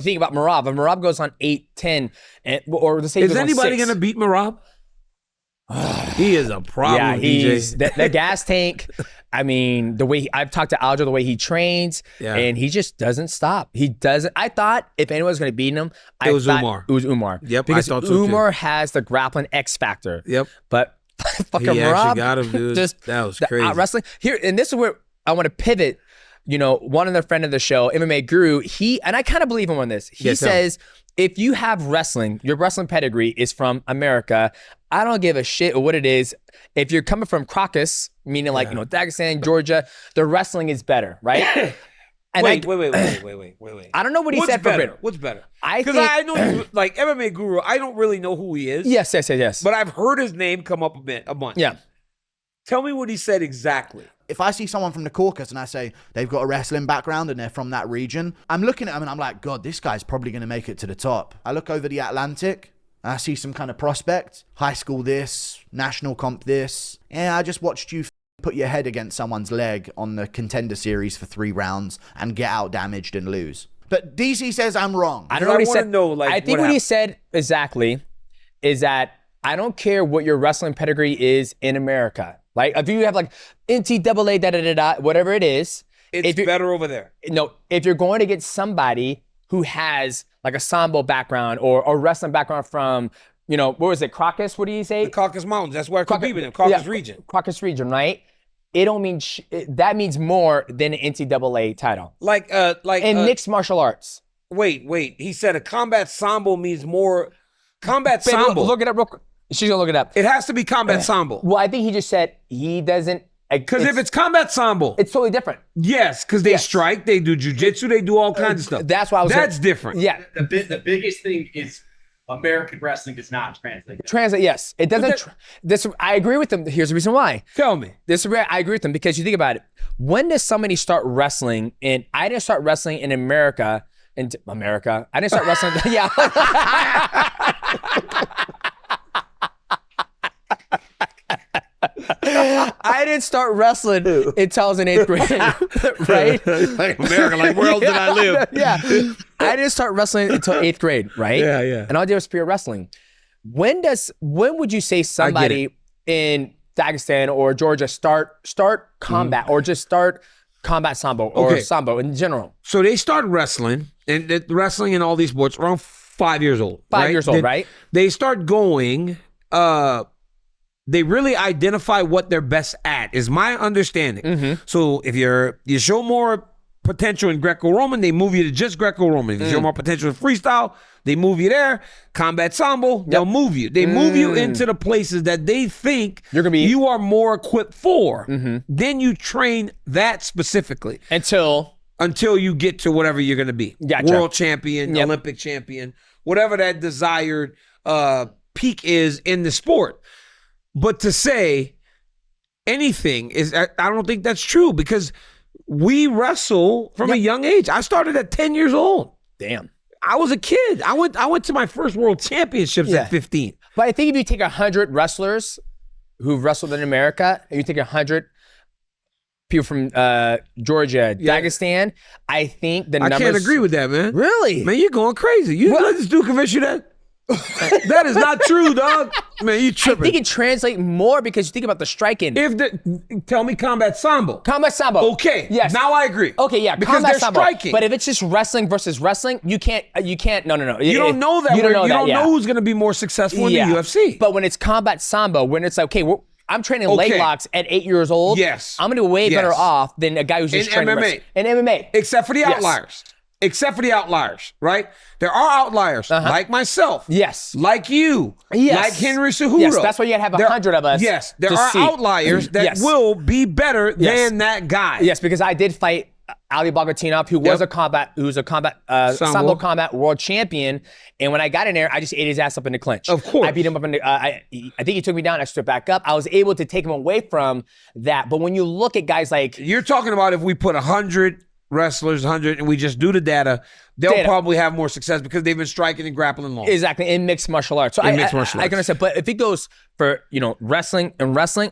Think about Morav. If Morav goes on 8-10, or let's say is anybody going to beat Morav? He is a problem, he's DJ. the gas tank. I mean, the way I've talked to Aljo, the way he trains, and he just doesn't stop. He doesn't. I thought if anyone was going to beat him, it was Umar. It was Umar. Yep, because I thought so Umar too. has the grappling X factor. Yep, but fucking he Morav actually got him, dude. That was crazy. Wrestling here, and this is where I want to pivot. You know, one of the friend of the show, MMA Guru, and I kind of believe him on this. He says, if you have wrestling, your wrestling pedigree is from America. I don't give a shit what it is. If you're coming from Caucus, meaning like, Dagestan, Georgia, the wrestling is better, right? And wait. I don't know what he said better? for better. What's better? Because I know you, like MMA Guru, I don't really know who he is. Yes. But I've heard his name come up a bunch. Yeah. Tell me what he said exactly. If I see someone from the Caucus and I say they've got a wrestling background and they're from that region, I'm looking at them and I'm like, God, this guy's probably going to make it to the top. I look over the Atlantic, I see some kind of prospect, high school this, national comp this. Yeah, I just watched you put your head against someone's leg on the Contender Series for 3 rounds and get out damaged and lose. But DC says I'm wrong. I don't know what he said. Like, I think what he said exactly is that I don't care what your wrestling pedigree is in America. Like, if you have like NCAA, whatever it is. It's better over there. No, if you're going to get somebody who has like a sambo background or wrestling background from, what was it, Caucus? What do you say? The Caucasus Mountains. That's where Khabib in Caucasus region. Caucasus region, right? It don't mean, that means more than an NCAA title. Like mixed martial arts. Wait. He said a combat sambo means more. Combat sambo. Look it up real quick. She's gonna look it up. It has to be combat sambo. Well, I think he just said he doesn't. Because if it's combat sambo, it's totally different. Yes, because they strike, they do jujitsu, they do all kinds of stuff. That's why I was. That's different. Yeah. The biggest thing is American wrestling does not translate. Translate, yes. It doesn't. I agree with them. Here's the reason why. Tell me. I agree with them because you think about it. When does somebody start wrestling? And I didn't start wrestling in America. I didn't start wrestling. Yeah. I didn't start wrestling until I was in 8th grade, right? Like America, like where else did I live? Yeah. I didn't start wrestling until 8th grade, right? Yeah. And all I did was spear wrestling. When would you say somebody in Dagestan or Georgia start combat or just start combat sambo or sambo in general? So they start wrestling, and wrestling in all these sports around 5 years old. 5 years old, right? They start going, they really identify what they're best at, is my understanding. So if you show more potential in Greco-Roman, they move you to just Greco-Roman. If you show more potential in freestyle, they move you there. Combat sambo, they'll move you. They move you into the places that they think you are more equipped for. Then you train that specifically. Until you get to whatever you're going to be. Gotcha. World champion, Olympic champion, whatever that desired peak is in the sport. But to say anything I don't think that's true because we wrestle from a young age. I started at 10 years old. Damn. I was a kid. I went to my first world championships at 15. But I think if you take 100 wrestlers who've wrestled in America, and you take 100 people from Georgia, Dagestan, I think the numbers... I can't agree with that, man. Really? Man, you're going crazy. You let this dude convince you that? That is not true, dog. Man, you tripping. I think it translates more because you think about the striking. Tell me combat sambo. Combat sambo. Okay. Yes. Now I agree. Okay, yeah. Because combat they're sambo. striking. But if it's just wrestling versus wrestling, you can't. No. You don't know that. You don't know who's going to be more successful in the UFC. But when it's combat sambo, when it's like, okay, I'm training leg locks at 8 years old. Yes. I'm going to be way better off than a guy who's just training MMA. In MMA. Except for the outliers. Except for the outliers, right? There are outliers, like myself. Yes. Like you. Yes. Like Henry Cejudo. Yes, that's why you gotta have 100 of us. Yes, there are outliers that will be better than that guy. Yes, because I did fight Ali Bogatinov, who was a sambo combat world champion. And when I got in there, I just ate his ass up in the clinch. Of course. I beat him up in the, I think he took me down, I stood back up. I was able to take him away from that. But when you look at guys like... You're talking about if we put 100 wrestlers, 100, and we just do the data, they'll probably have more success because they've been striking and grappling long. Exactly, in mixed martial arts. So I can understand, but if it goes for, wrestling,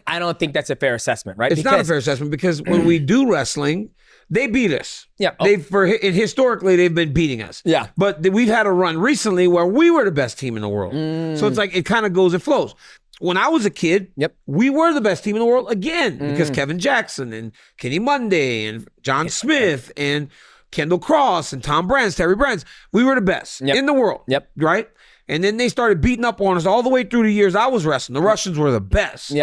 I don't think that's a fair assessment, right? It's not a fair assessment because when we do wrestling, They beat us. Yeah. Historically, they've been beating us. Yeah. But we've had a run recently where we were the best team in the world. So it's like it kind of goes and flows. When I was a kid, we were the best team in the world again because Kevin Jackson and Kenny Monday and John Smith and Kendall Cross and Tom Brands, Terry Brands, we were the best in the world. Right? And then they started beating up on us all the way through the years I was wrestling. The Russians were the best.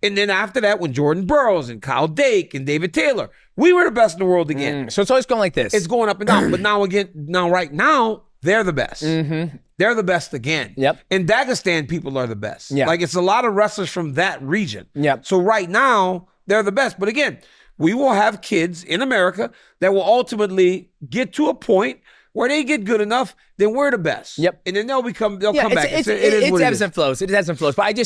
And then after that, when Jordan Burroughs and Kyle Dake and David Taylor, we were the best in the world again. So it's always going like this. It's going up and down. But right now, they're the best. They're the best again. In Dagestan, people are the best. Like it's a lot of wrestlers from that region. So right now, they're the best. But again, we will have kids in America that will ultimately get to a point where they get good enough, then we're the best. And then they'll come back. It is ebbs and flows. It is ebbs and flows. But